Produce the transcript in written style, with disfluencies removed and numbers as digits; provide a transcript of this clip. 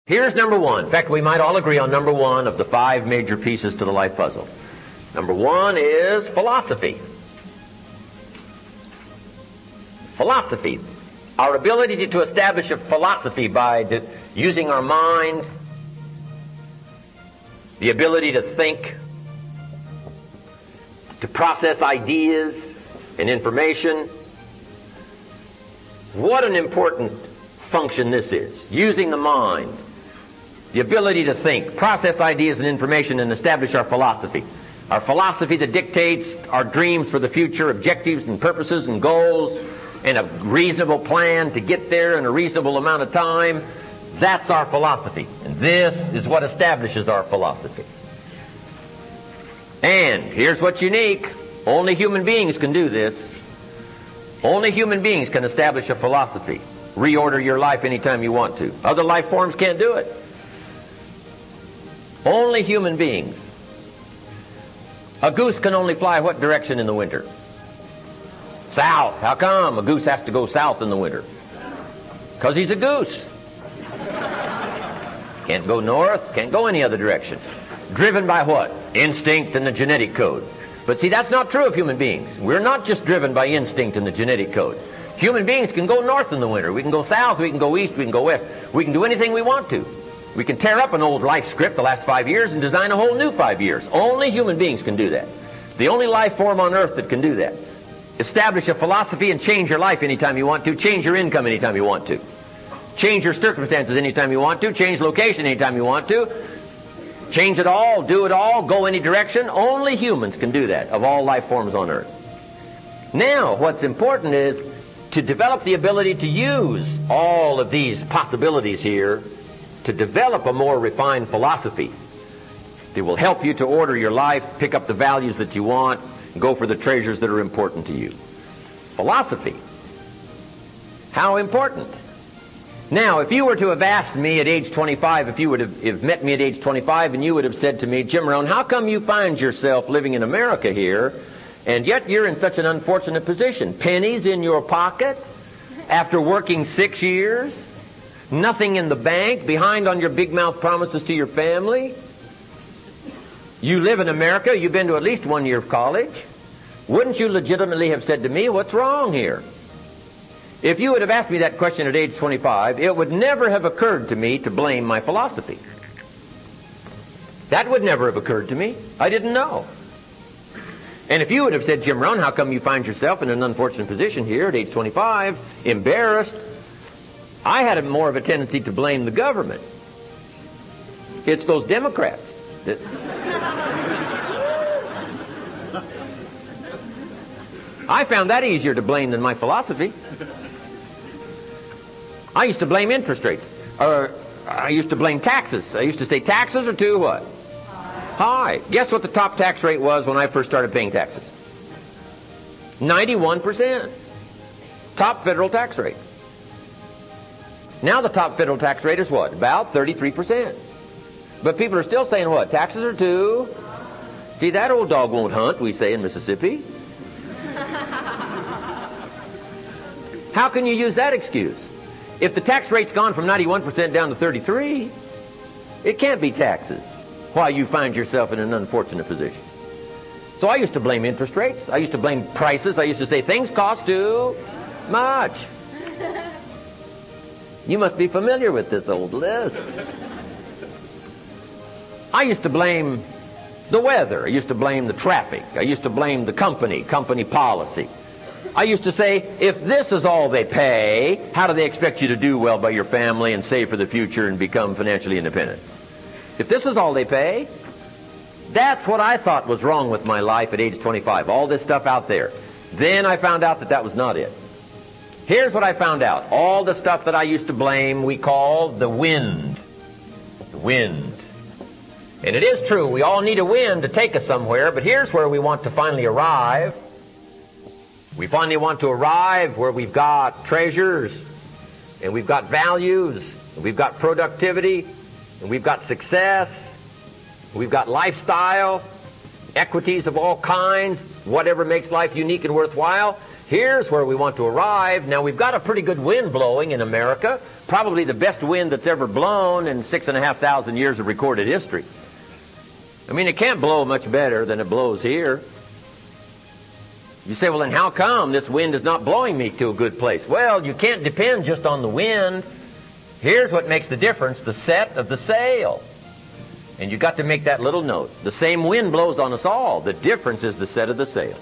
Here's number one. In fact, we might all agree on number one of the 5 major pieces to the life puzzle. Number one is philosophy. Philosophy. Our ability to establish a philosophy by using our mind, the ability to think, to process ideas and information. What an important function this is. Using the mind, the ability to think, process ideas and information, and establish our philosophy. Our philosophy that dictates our dreams for the future, objectives and purposes and goals, and a reasonable plan to get there in a reasonable amount of time. That's our philosophy. And this is what establishes our philosophy. And here's what's unique. Only human beings can do this. Only human beings can establish a philosophy. Reorder your life anytime you want to. Other life forms can't do it. Only human beings. A goose can only fly what direction in the winter? South. How come? A goose has to go south in the winter? Because he's a goose. Can't go north, can't go any other direction. Driven by what? Instinct and the genetic code. But see, that's not true of human beings. We're not just driven by instinct and the genetic code. Human beings can go north in the winter. We can go south, we can go east, we can go west. We can do anything we want to. We can tear up an old life script the last 5 years and design a whole new 5 years. Only human beings can do that. The only life form on earth that can do that. Establish a philosophy and change your life anytime you want to. Change your income anytime you want to. Change your circumstances anytime you want to. Change location anytime you want to. Change it all, do it all, go any direction. Only humans can do that of all life forms on earth. Now, what's important is to develop the ability to use all of these possibilities here to develop a more refined philosophy that will help you to order your life, pick up the values that you want, and go for the treasures that are important to you. Philosophy. How important? Now, if you were to have asked me at age 25, if you would have met me at age 25 and you would have said to me, Jim Rohn, how come you find yourself living in America here and yet you're in such an unfortunate position? Pennies in your pocket after working 6 years, nothing in the bank, behind on your big mouth promises to your family. You live in America, you've been to at least 1 year of college. Wouldn't you legitimately have said to me, what's wrong here? If you would have asked me that question at age 25, it would never have occurred to me to blame my philosophy. That would never have occurred to me. I didn't know. And if you would have said, Jim Rohn, how come you find yourself in an unfortunate position here at age 25, embarrassed? I had more of a tendency to blame the government. It's those Democrats that... I found that easier to blame than my philosophy. I used to blame interest rates. I used to blame taxes. I used to say taxes are too what? High. Guess what the top tax rate was when I first started paying taxes? 91%. Top federal tax rate. Now the top federal tax rate is what? About 33%. But people are still saying what? Taxes are too. See, that old dog won't hunt, we say in Mississippi. How can you use that excuse? If the tax rate's gone from 91% down to 33, it can't be taxes. Why you find yourself in an unfortunate position. So I used to blame interest rates. I used to blame prices. I used to say things cost too much. You must be familiar with this old list. I used to blame the weather. I used to blame the traffic. I used to blame the company policy. I used to say, if this is all they pay, how do they expect you to do well by your family and save for the future and become financially independent? If this is all they pay, that's what I thought was wrong with my life at age 25. All this stuff out there. Then I found out that that was not it. Here's what I found out. All the stuff that I used to blame, we call the wind. The wind. And it is true, we all need a wind to take us somewhere, but here's where we want to finally arrive. We finally want to arrive where we've got treasures, and we've got values, and we've got productivity, and we've got success, we've got lifestyle, equities of all kinds, whatever makes life unique and worthwhile. Here's where we want to arrive. Now, we've got a pretty good wind blowing in America, probably the best wind that's ever blown in 6,500 years of recorded history. I mean, it can't blow much better than it blows here. You say, well, then how come this wind is not blowing me to a good place? Well, you can't depend just on the wind. Here's what makes the difference, the set of the sail. And you've got to make that little note. The same wind blows on us all. The difference is the set of the sail.